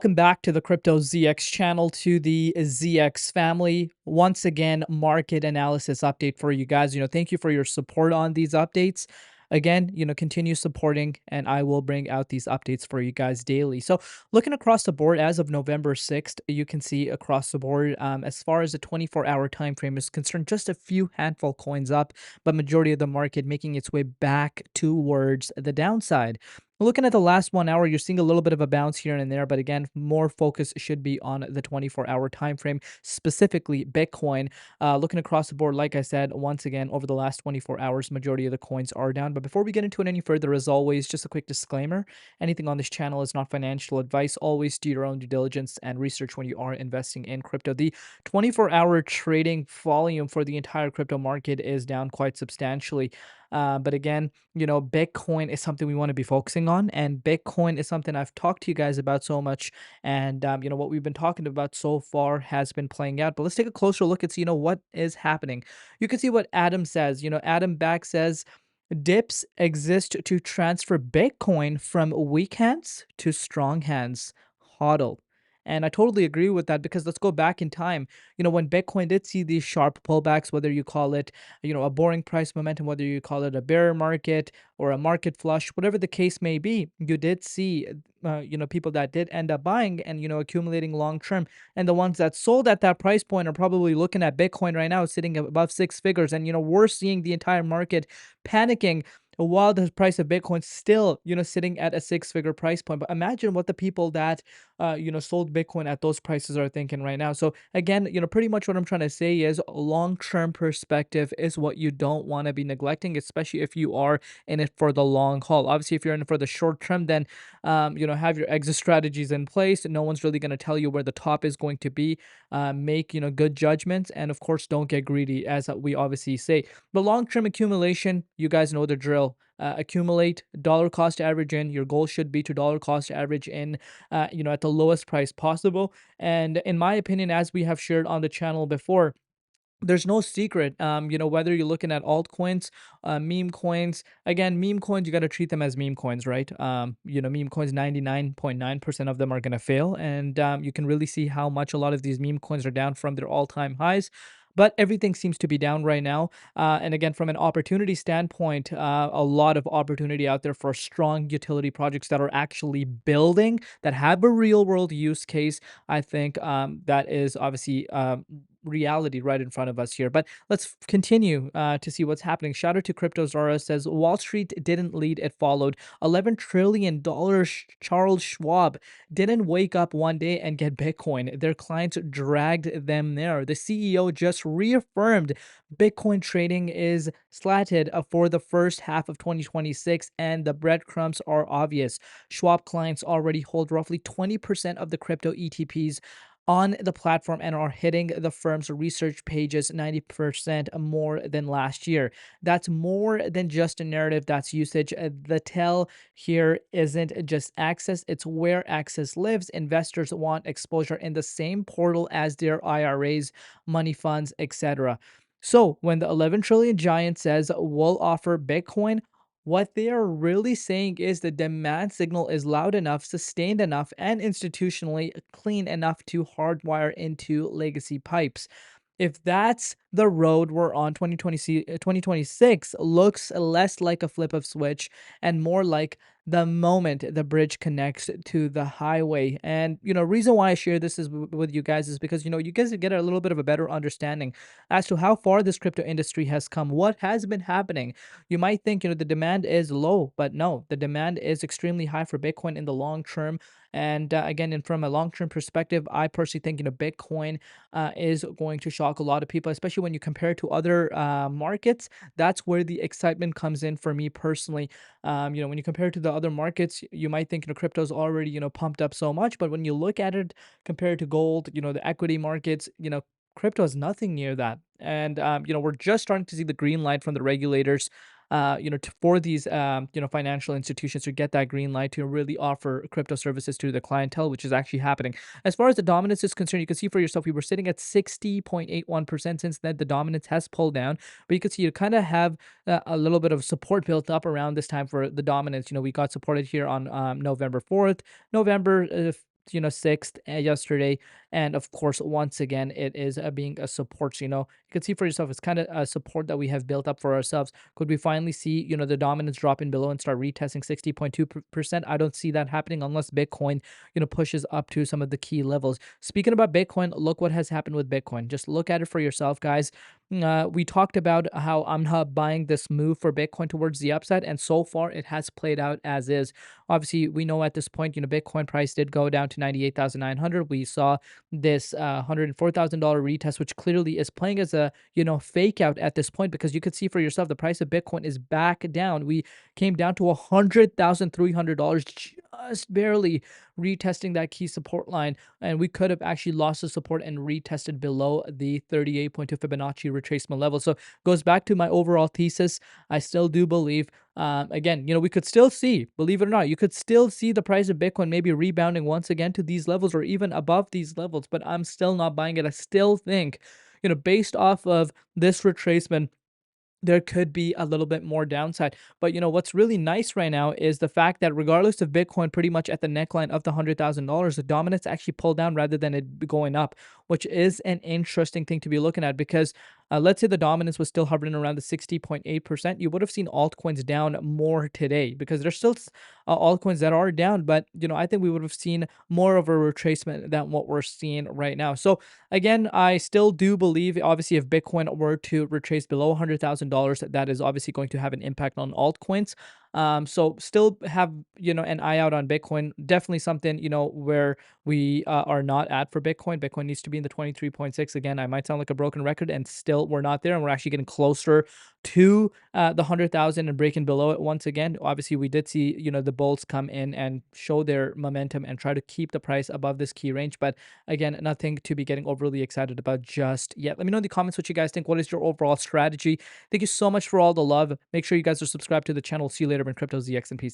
Welcome back to the Crypto ZX channel, to the ZX family. Once again, market analysis update for you guys. Thank you for your support on these updates. Again, continue supporting, and I will bring out these updates for you guys daily. So, looking across the board as of November 6th, you can see across the board, as far as the 24-hour time frame is concerned, just a few handful coins up, but majority of the market making its way back towards the downside. Looking at the last 1 hour, you're seeing a little bit of a bounce here and there, but again, more focus should be on the 24-hour time frame, specifically Bitcoin. Looking across the board, like I said, once again, over the last 24 hours, majority of the coins are down. But before we get into it any further, as always, just a quick disclaimer: anything on this channel is not financial advice. Always do your own due diligence and research when you are investing in crypto. The 24-hour trading volume for the entire crypto market is down quite substantially. But again, Bitcoin is something we want to be focusing on, and Bitcoin is something I've talked to you guys about so much. And, what we've been talking about so far has been playing out. But let's take a closer look and see, what is happening. You can see what Adam says. Adam back says, dips exist to transfer Bitcoin from weak hands to strong hands. HODL. And I totally agree with that, because let's go back in time. When Bitcoin did see these sharp pullbacks, whether you call it, a boring price momentum, whether you call it a bear market or a market flush, whatever the case may be, you did see, people that did end up buying and, accumulating long term. And the ones that sold at that price point are probably looking at Bitcoin right now sitting above six figures. And, we're seeing the entire market panicking while the price of Bitcoin still, sitting at a six-figure price point. But imagine what the people that, sold Bitcoin at those prices are thinking right now. So again, pretty much what I'm trying to say is long-term perspective is what you don't want to be neglecting, especially if you are in it for the long haul. Obviously, if you're in it for the short term, then, have your exit strategies in place. No one's really going to tell you where the top is going to be. Make, good judgments. And of course, don't get greedy, as we obviously say. The long-term accumulation, you guys know the drill. Accumulate, dollar cost average in. Your goal should be to dollar cost average in, at the lowest price possible. And in my opinion, as we have shared on the channel before, there's no secret. Whether you're looking at altcoins, meme coins. Again, meme coins, you got to treat them as meme coins, right? Meme coins, 99.9% of them are going to fail. And you can really see how much a lot of these meme coins are down from their all-time highs. But everything seems to be down right now. And again, from an opportunity standpoint, a lot of opportunity out there for strong utility projects that are actually building, that have a real world use case. I think that is obviously reality right in front of us here. But let's continue to see what's happening. Shout out to CryptoZara, says Wall Street didn't lead, it followed. $11 trillion Charles Schwab didn't wake up one day and get Bitcoin. Their clients dragged them there. The CEO just reaffirmed Bitcoin trading is slatted for the first half of 2026, and the breadcrumbs are obvious. Schwab clients already hold roughly 20% of the crypto ETPs on the platform and are hitting the firm's research pages 90% more than last year. That's more than just a narrative, that's usage. The tell here isn't just access, it's where access lives. Investors want exposure in the same portal as their IRAs, money funds, etc. So when the 11 trillion giant says we'll offer Bitcoin, what they are really saying is the demand signal is loud enough, sustained enough, and institutionally clean enough to hardwire into legacy pipes. If that's the road we're on, 2026 looks less like a flip of switch and more like the moment the bridge connects to the highway. And, reason why I share this is with you guys is because, you guys get a little bit of a better understanding as to how far this crypto industry has come, what has been happening. You might think, the demand is low, but no, the demand is extremely high for Bitcoin in the long term. And again, and from a long-term perspective, I personally think, Bitcoin is going to shock a lot of people, especially when you compare it to other markets. That's where the excitement comes in for me personally. When you compare it to the other markets, you might think, crypto's already, pumped up so much, but when you look at it compared to gold, the equity markets, crypto is nothing near that. And we're just starting to see the green light from the regulators, for these, financial institutions to get that green light to really offer crypto services to the clientele, which is actually happening. As far as the dominance is concerned, you can see for yourself, we were sitting at 60.81%. Since then, the dominance has pulled down, but you can see you kind of have a little bit of support built up around this time for the dominance. We got supported here on November 4th, November 6th yesterday, and of course once again it is being a support. So, you can see for yourself, it's kind of a support that we have built up for ourselves. Could we finally see the dominance drop in below and start retesting 60.2%? I don't see that happening unless Bitcoin pushes up to some of the key levels. Speaking about Bitcoin, look what has happened with Bitcoin. Just look at it for yourself, guys. We talked about how I'm not buying this move for Bitcoin towards the upside, and so far it has played out as is. Obviously, we know at this point, Bitcoin price did go down to 98,900. We saw this $104,000 retest, which clearly is playing as a fake out at this point, because you could see for yourself the price of Bitcoin is back down. We came down to $100,300, just barely retesting that key support line, and we could have actually lost the support and retested below the 38.2 Fibonacci retracement level. So goes back to my overall thesis. I still do believe, again, we could still see, believe it or not, you could still see the price of Bitcoin maybe rebounding once again to these levels or even above these levels, but I'm still not buying it. I still think, based off of this retracement, there could be a little bit more downside. But what's really nice right now is the fact that regardless of Bitcoin pretty much at the neckline of the $100,000, the dominance actually pulled down rather than it going up, which is an interesting thing to be looking at, because let's say the dominance was still hovering around the 60.8%, you would have seen altcoins down more today, because there's still altcoins that are down, but I think we would have seen more of a retracement than what we're seeing right now. So again, I still do believe, obviously, if Bitcoin were to retrace below $100,000, that is obviously going to have an impact on altcoins. So still have, an eye out on Bitcoin. Definitely something, where we are not at for Bitcoin. Bitcoin needs to be in the 23.6. Again, I might sound like a broken record, and still we're not there. And we're actually getting closer to the 100,000 and breaking below it once again. Obviously, we did see, the bulls come in and show their momentum and try to keep the price above this key range. But again, nothing to be getting overly excited about just yet. Let me know in the comments what you guys think. What is your overall strategy? Thank you so much for all the love. Make sure you guys are subscribed to the channel. See you later in Crypto ZX and peace.